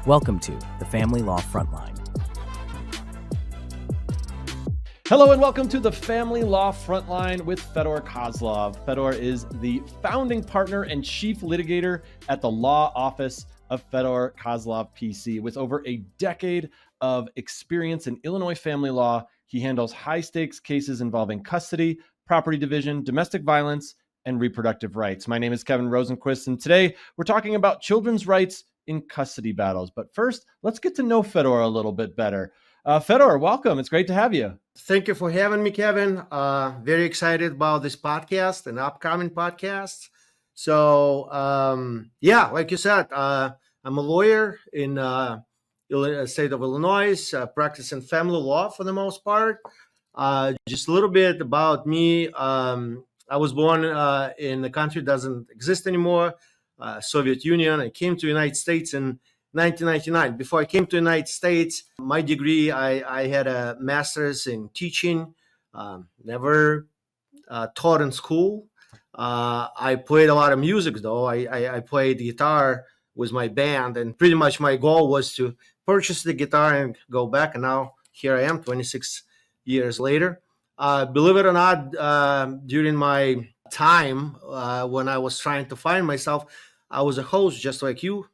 Welcome to the Family Law Frontline. Hello and welcome to the Family Law Frontline with Fedor Kozlov. Fedor is the founding partner and chief litigator at the law office of Fedor Kozlov PC. With over a decade of experience in Illinois family law, he handles high-stakes cases involving custody, property division, domestic violence, and reproductive rights. My name is Kevin Rosenquist, and today we're talking about children's rights in custody battles. But first, let's get to know Fedor a little bit better. Fedor, welcome. It's great to have you. Thank you for having me, Kevin. Very excited about this podcast and upcoming podcasts. So, like you said, I'm a lawyer in state of Illinois, practicing family law for the most part. Just a little bit about me. I was born in a country that doesn't exist anymore, Soviet Union. I came to the United States in 1999. Before I came to the United States, my degree, I had a master's in teaching, never taught in school. I played a lot of music, though. I played guitar with my band, and pretty much my goal was to purchase the guitar and go back. And now here I am, 26 years later. Believe it or not, during my time when I was trying to find myself, I was a host just like you.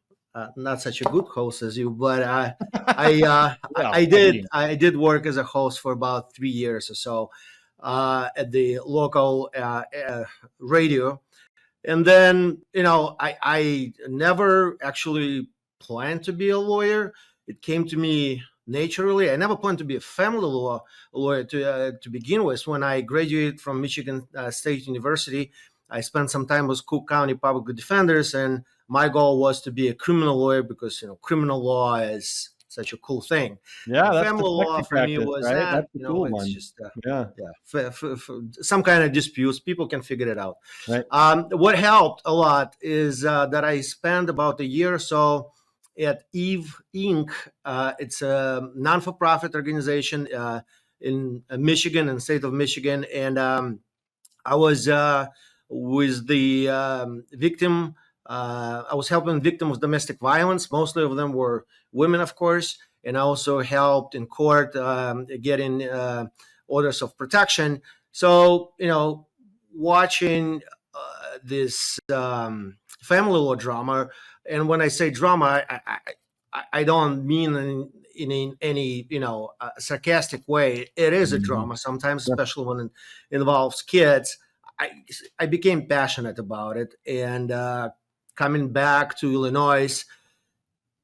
Not such a good host as you, but I did work as a host for about 3 years or so at the local radio. And then, I never actually planned to be a lawyer. It came to me naturally. I never planned to be a family law lawyer to begin with. When I graduated from Michigan State University, I spent some time with Cook County Public Defenders, and my goal was to be a criminal lawyer because, criminal law is such a cool thing. Yeah, that's family law for me was right? that, That's the cool it's one. just For some kind of disputes. People can figure it out. Right. What helped a lot is that I spent about a year or so at Eve Inc. It's a non-for-profit organization in Michigan, in the state of Michigan, and I was with the victim. I was helping victims of domestic violence. Mostly of them were women, of course, and I also helped in court getting orders of protection. So, watching this family law drama, and when I say drama, I don't mean in any sarcastic way. It is a drama sometimes, especially when it involves kids. I became passionate about it, and coming back to Illinois,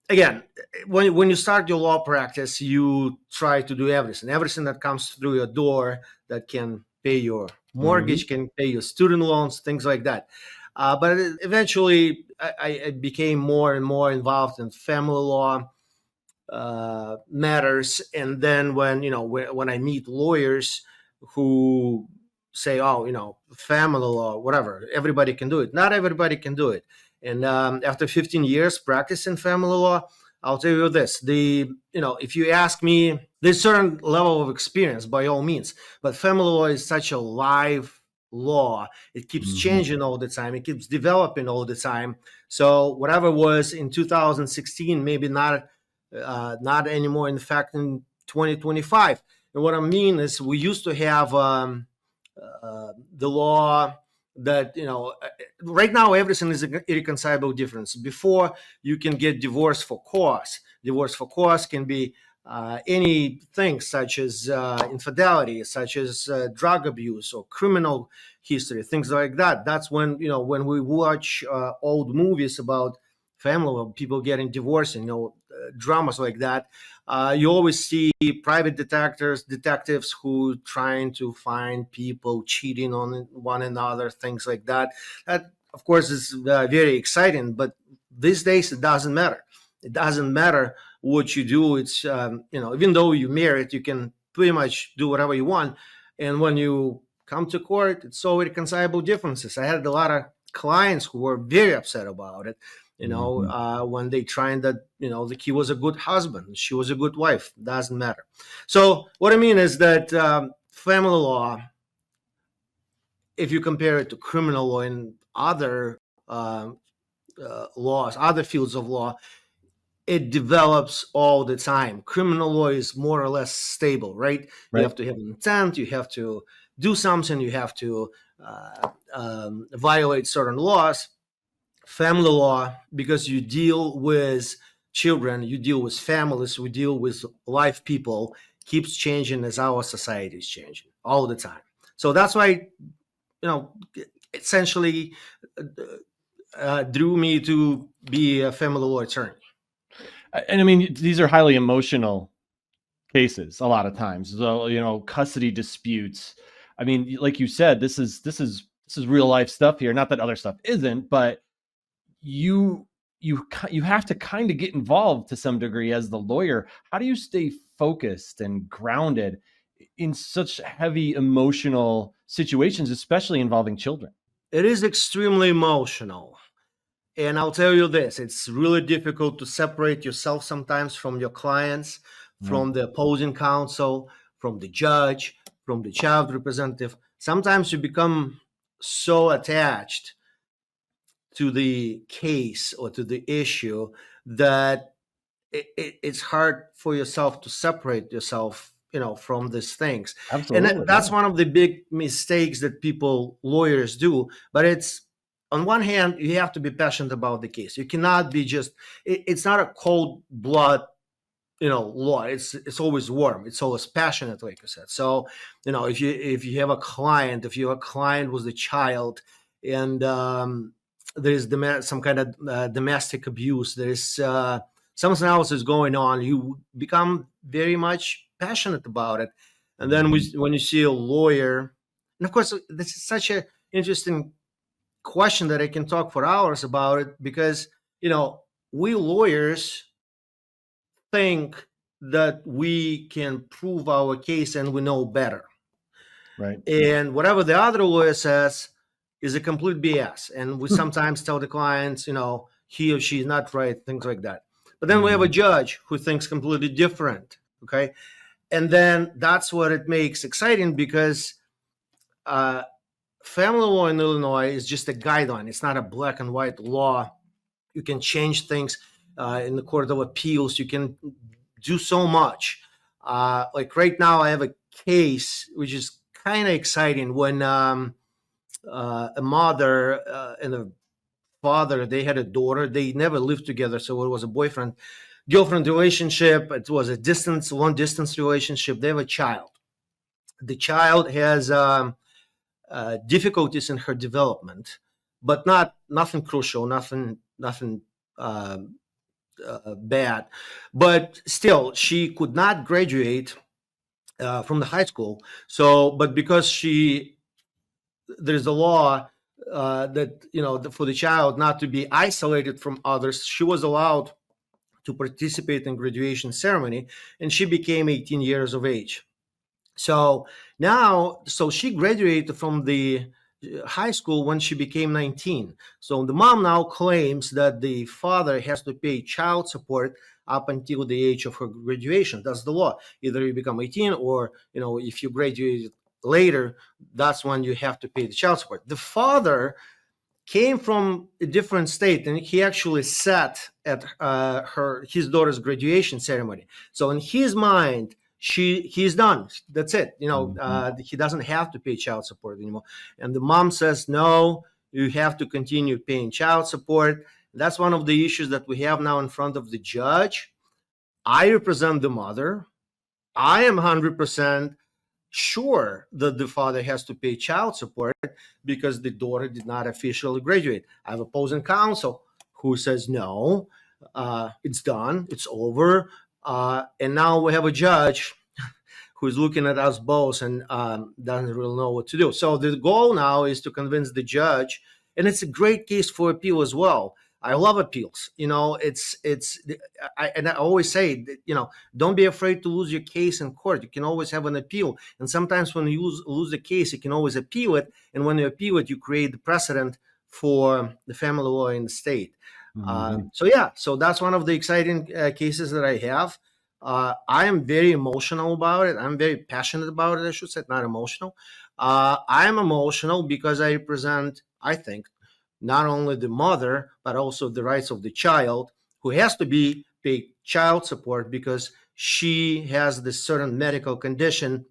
again, when you start your law practice, you try to do everything that comes through your door that can pay your mortgage, can pay your student loans, things like that. But eventually, I became more and more involved in family law matters, and then when I meet lawyers who say, family law, whatever, everybody can do it. Not everybody can do it. And after 15 years practicing family law, I'll tell you this: if you ask me, there's a certain level of experience by all means, but family law is such a live law. It keeps changing all the time. It keeps developing all the time. So whatever was in 2016, maybe not anymore. In fact, in 2025. And what I mean is, we used to have the law that right now everything is an irreconcilable difference. Before, you can get divorce for cause. Divorce for cause can be anything such as infidelity, such as drug abuse or criminal history, things like that. That's when when we watch old movies about family law, people getting divorced, dramas like that. You always see private detectives who trying to find people cheating on one another, things like that. That, of course, is very exciting. But these days, it doesn't matter. It doesn't matter what you do. It's even though you're married, you can pretty much do whatever you want. And when you come to court, it's all irreconcilable differences. I had a lot of clients who were very upset about it. When they tried that, he was a good husband, she was a good wife, doesn't matter. So what I mean is that family law, if you compare it to criminal law and other laws, other fields of law, it develops all the time. Criminal law is more or less stable, right? You have to have intent, you have to do something, you have to violate certain laws. Family law, because you deal with children, you deal with families, we deal with live people, keeps changing as our society is changing all the time. So that's why, essentially drew me to be a family law attorney. And I mean, these are highly emotional cases a lot of times. So, custody disputes. I mean, like you said, this is real life stuff here. Not that other stuff isn't, but you have to kind of get involved to some degree as the lawyer. How do you stay focused and grounded in such heavy emotional situations, especially involving children? It is extremely emotional. And I'll tell you this, it's really difficult to separate yourself sometimes from your clients, from the opposing counsel, from the judge, from the child representative. Sometimes you become so attached to the case or to the issue that it's hard for yourself to separate yourself, from these things. Absolutely, and that's one of the big mistakes that lawyers do. But it's, on one hand, you have to be passionate about the case. You cannot be it's not a cold blood, law. It's always warm. It's always passionate, like you said. So, if you have a client, if your client was a child, and there's some kind of domestic abuse, there's something else is going on, you become very much passionate about it. And then when you see a lawyer, and of course, this is such an interesting question that I can talk for hours about it, because, we lawyers think that we can prove our case and we know better. Right. And whatever the other lawyer says is a complete BS. And we sometimes tell the clients, he or she is not right, things like that. But then we have a judge who thinks completely different. Okay. And then that's what it makes exciting, because family law in Illinois is just a guideline. It's not a black and white law. You can change things in the Court of Appeals. You can do so much. Like right now, I have a case which is kind of exciting, when a mother and a father, they had a daughter. They never lived together, so it was a boyfriend-girlfriend relationship. It was a long distance relationship. They have a child. The child has difficulties in her development, but nothing crucial, nothing bad. But still, she could not graduate from the high school. So, but because there's a law that, for the child not to be isolated from others, she was allowed to participate in graduation ceremony, and she became 18 years of age. So she graduated from the high school when she became 19. So the mom now claims that the father has to pay child support up until the age of her graduation. That's the law. Either you become 18, or, if you graduate later, that's when you have to pay the child support. The father came from a different state, and he actually sat at his daughter's graduation ceremony. So in his mind, he's done. That's it. He doesn't have to pay child support anymore. And the mom says, no, you have to continue paying child support. That's one of the issues that we have now in front of the judge. I represent the mother. I am 100% sure that the father has to pay child support because the daughter did not officially graduate. I have opposing counsel who says, no, it's done, it's over. And now we have a judge who's looking at us both and doesn't really know what to do. So the goal now is to convince the judge, and it's a great case for appeal as well. I love appeals. I always say, don't be afraid to lose your case in court. You can always have an appeal. And sometimes when you lose the case, you can always appeal it. And when you appeal it, you create the precedent for the family law in the state. So that's one of the exciting cases that I have. I am very emotional about it. I'm very passionate about it, I should say, not emotional. I am emotional because I represent, I think, not only the mother, but also the rights of the child, who has to be pay child support because she has this certain medical condition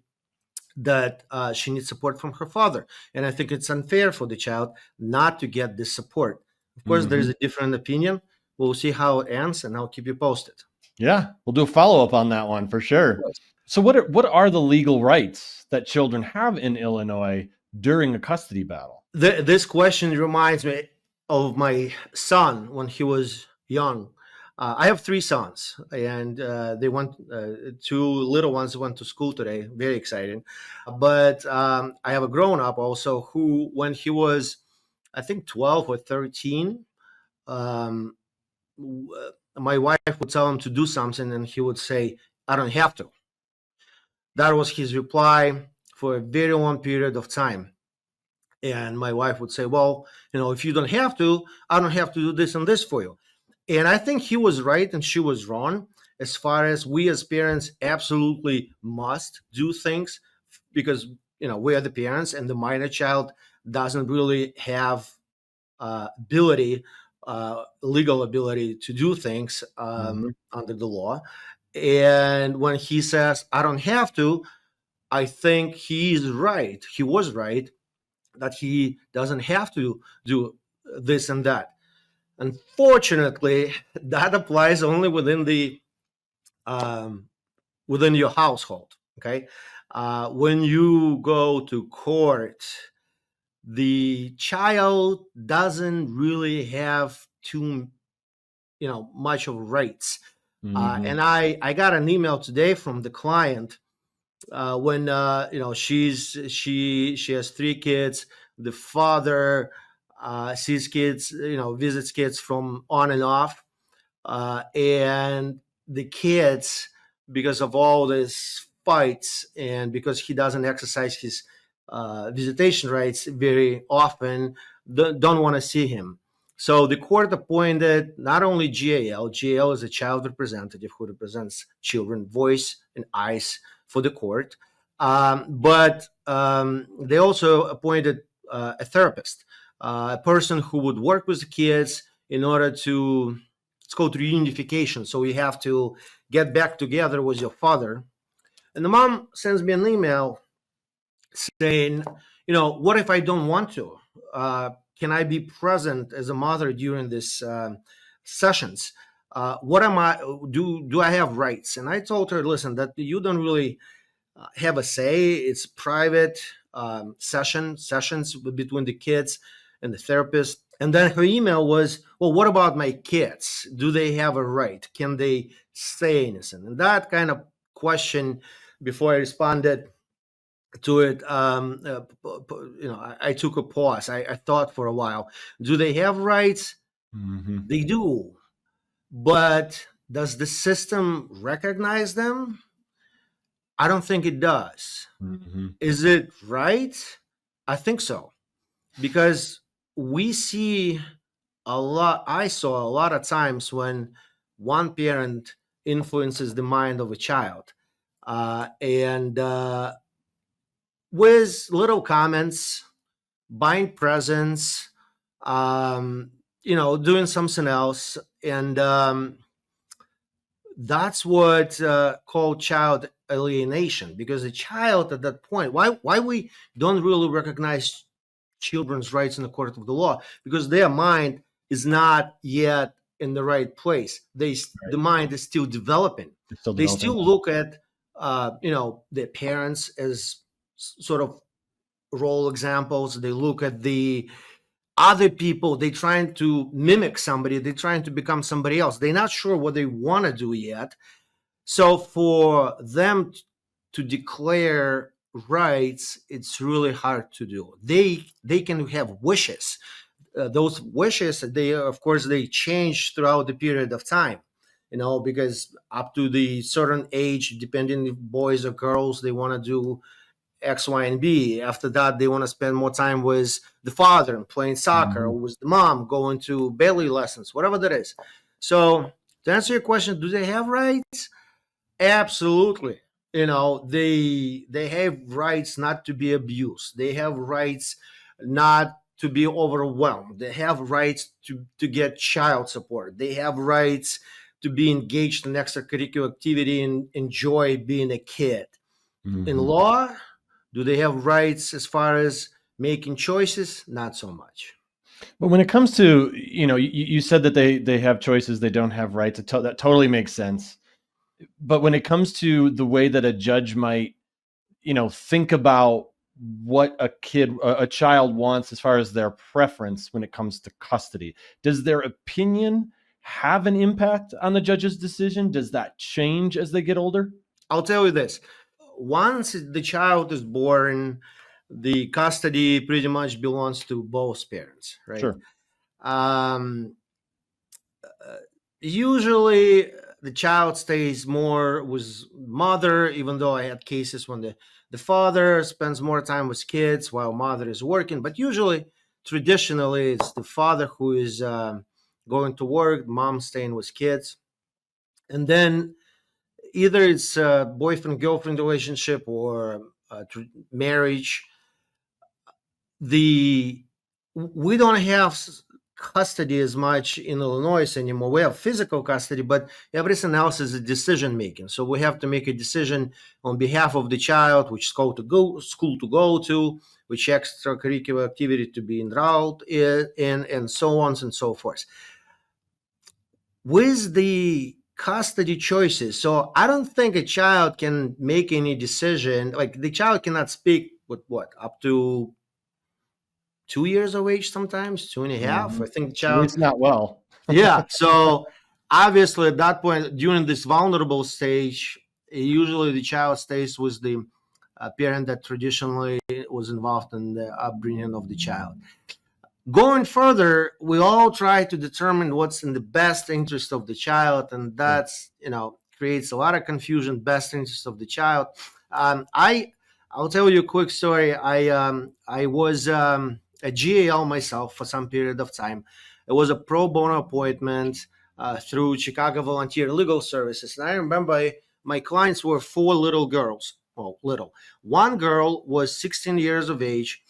that she needs support from her father. And I think it's unfair for the child not to get this support. Of course, there's a different opinion. We'll see how it ends, and I'll keep you posted. Yeah, we'll do a follow-up on that one for sure. So what are the legal rights that children have in Illinois during a custody battle? This question reminds me of my son when he was young. I have 3 sons, and they went. 2 little ones went to school today. Very exciting. But I have a grown-up also who, when he was, I think, 12 or 13, my wife would tell him to do something, and he would say, "I don't have to." That was his reply for a very long period of time. And my wife would say, "Well, if you don't have to, I don't have to do this and this for you." And I think he was right and she was wrong, as far as we as parents absolutely must do things, because we are the parents, and the minor child doesn't really have legal ability to do things under the law. And when he says, "I don't have to," I think he is right. He was right that he doesn't have to do this and that. Unfortunately, that applies only within your household. Okay, when you go to court, the child doesn't really have too much of rights. And I got an email today from the client when she has 3 kids. The father sees kids, visits kids from on and off, and the kids, because of all these fights and because he doesn't exercise his visitation rights very often, don't want to see him. So the court appointed not only GAL is a child representative who represents children, voice and eyes for the court, but they also appointed a therapist, a person who would work with the kids in order to, it's called reunification. So you have to get back together with your father. And the mom sends me an email saying, what if I don't want to? Can I be present as a mother during these sessions? What am I, do I have rights? And I told her, listen, that you don't really have a say. It's private sessions between the kids and the therapist. And then her email was, well, what about my kids? Do they have a right? Can they stay innocent? And that kind of question, before I responded to it, I took a pause. I thought for a while. Do they have rights? They do. But does the system recognize them? I don't think it does. Is it right? I think so. Because we see I saw a lot of times when one parent influences the mind of a child. And with little comments, buying presents, doing something else. And that's what called child alienation, because a child at that point, why we don't really recognize children's rights in the court of the law, because their mind is not yet in the right place. The mind is still developing. They still look at their parents as sort of role examples. They look at the other people. They're trying to mimic somebody. They're trying to become somebody else. They're not sure what they want to do yet. So for them to declare rights, it's really hard to do. They can have wishes. Those wishes, they change throughout the period of time, because up to the certain age, depending if boys or girls, they want to do X, Y, and B. After that, they want to spend more time with the father and playing soccer, or with the mom, going to ballet lessons, whatever that is. So to answer your question, do they have rights? Absolutely. They have rights not to be abused. They have rights not to be overwhelmed. They have rights to get child support. They have rights to be engaged in extracurricular activity and enjoy being a kid. In law, do they have rights as far as making choices? Not so much. But when it comes to, you said that they have choices, they don't have rights. That totally makes sense. But when it comes to the way that a judge might, think about what a child wants as far as their preference when it comes to custody, does their opinion have an impact on the judge's decision? Does that change as they get older? I'll tell you this. Once the child is born, the custody pretty much belongs to both parents, right? Sure. Usually the child stays more with mother, even though I had cases when the father spends more time with kids while mother is working. But usually, traditionally, it's the father who is going to work, mom staying with kids. And then either it's a boyfriend-girlfriend relationship or marriage. We don't have custody as much in Illinois anymore. We have physical custody, but everything else is a decision making. So we have to make a decision on behalf of the child, which school to go to, which extracurricular activity to be enrolled in, and so on and so forth. With the custody choices, so I don't think a child can make any decision. Like the child cannot speak with up to 2 years of age, sometimes 2.5. I think the child. It's not well. Yeah. So obviously at that point, during this vulnerable stage, usually the child stays with the parent that traditionally was involved in the upbringing of the child. Going further, we all try to determine what's in the best interest of the child, and that's creates a lot of confusion. Best interest of the child. I'll tell you a quick story. I was a GAL myself for some period of time. It was a pro bono appointment through Chicago Volunteer Legal Services, and I remember my clients were 4 little girls. Well, little. One girl was 16 years of age.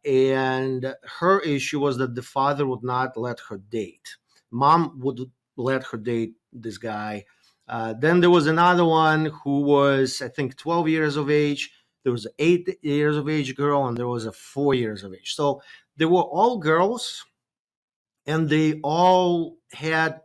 And her issue was that the father would not let her date. Mom would let her date this guy. Then there was another one who was, I think, 12 years of age. There was an 8 years of age girl, and there was a 4 years of age. So they were all girls, and they all had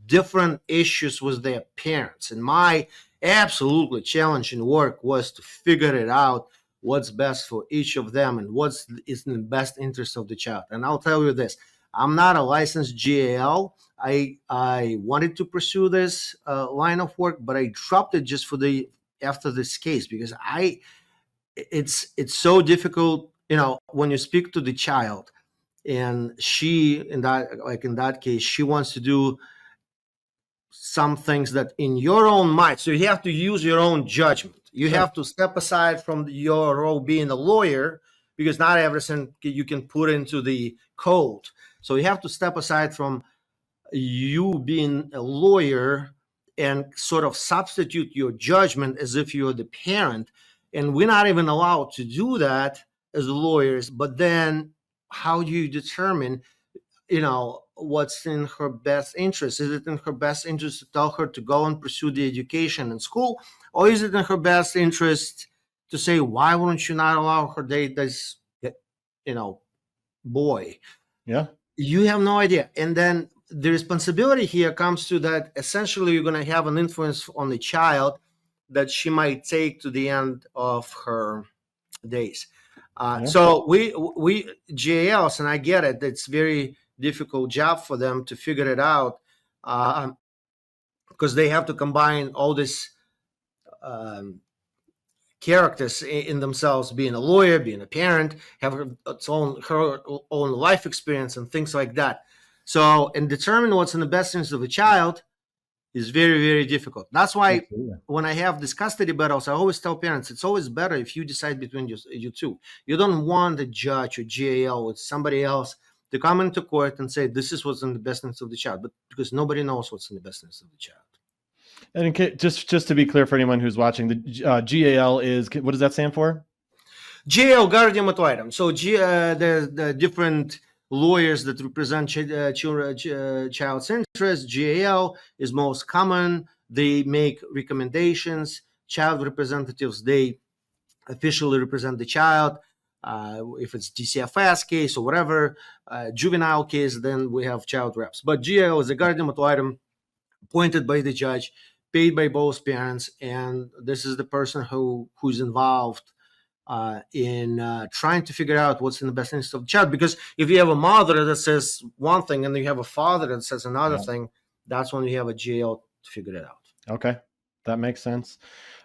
different issues with their parents. And my absolutely challenging work was to figure it out, what's best for each of them and what's is in the best interest of the child. And I'll tell you this, I'm not a licensed GAL. I wanted to pursue this line of work, but I dropped it just after this case, because it's so difficult, when you speak to the child and she, in that case, she wants to do some things that in your own mind, so you have to use your own judgment. You have to step aside from your role being a lawyer, because not everything you can put into the code. So you have to step aside from you being a lawyer and sort of substitute your judgment as if you're the parent. And we're not even allowed to do that as lawyers. But then how do you determine, what's in her best interest? Is it in her best interest to tell her to go and pursue the education in school? Or is it in her best interest to say, why wouldn't you not allow her date this, boy? Yeah. You have no idea. And then the responsibility here comes to that essentially you're going to have an influence on the child that she might take to the end of her days. So we GALs, and I get it, it's very difficult job for them to figure it out, because they have to combine all this characters in themselves, being a lawyer, being a parent, have her own life experience and things like that. So, and determine what's in the best interest of a child is very, very difficult. That's why when I have these custody battles, I always tell parents, it's always better if you decide between you two. You don't want a judge or GAL with somebody else to come into court and say, this is what's in the best interest of the child, but because nobody knows what's in the best interest of the child. And just to be clear for anyone who's watching, the GAL is, what does that stand for? GAL, guardian ad litem. So the different lawyers that represent child's interest. GAL is most common. They make recommendations. Child representatives, they officially represent the child. If it's DCFS case or whatever, juvenile case, then we have child reps. But GAL is a guardian ad litem appointed by the judge, paid by both parents, and this is the person who's involved in trying to figure out what's in the best interest of the child. Because if you have a mother that says one thing and you have a father that says another thing, that's when you have a GAL to figure it out. Okay, that makes sense.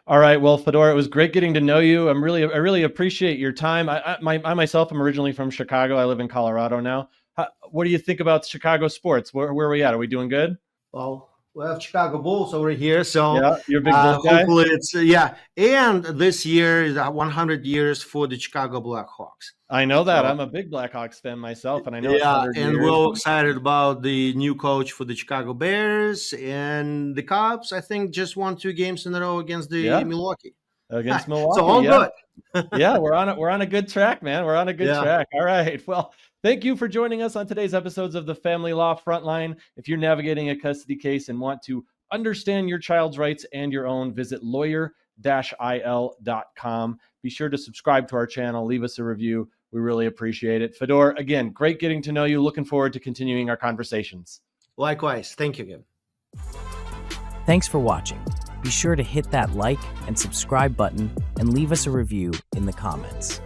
All right, well, Fedor, it was great getting to know you. I really appreciate your time. I myself am originally from Chicago. I live in Colorado now. What do you think about Chicago sports? Where are we at? Are we doing good? Well, we have Chicago Bulls over here, so yeah, you're a big Bulls guy. Hopefully it's And this year is 100 years for the Chicago Blackhawks. I know that. I'm a big Blackhawks fan myself, and I know. And we're all excited about the new coach for the Chicago Bears, and the Cubs, I think, just won 2 games in a row against Milwaukee. Against Milwaukee, so all good. Yeah, we're on a good track, man. We're on a good track. All right. Well, thank you for joining us on today's episodes of the Family Law Frontline. If you're navigating a custody case and want to understand your child's rights and your own, visit lawyer-il.com. Be sure to subscribe to our channel. Leave us a review. We really appreciate it. Fedor, again, great getting to know you. Looking forward to continuing our conversations. Likewise. Thank you again. Thanks for watching. Be sure to hit that like and subscribe button and leave us a review in the comments.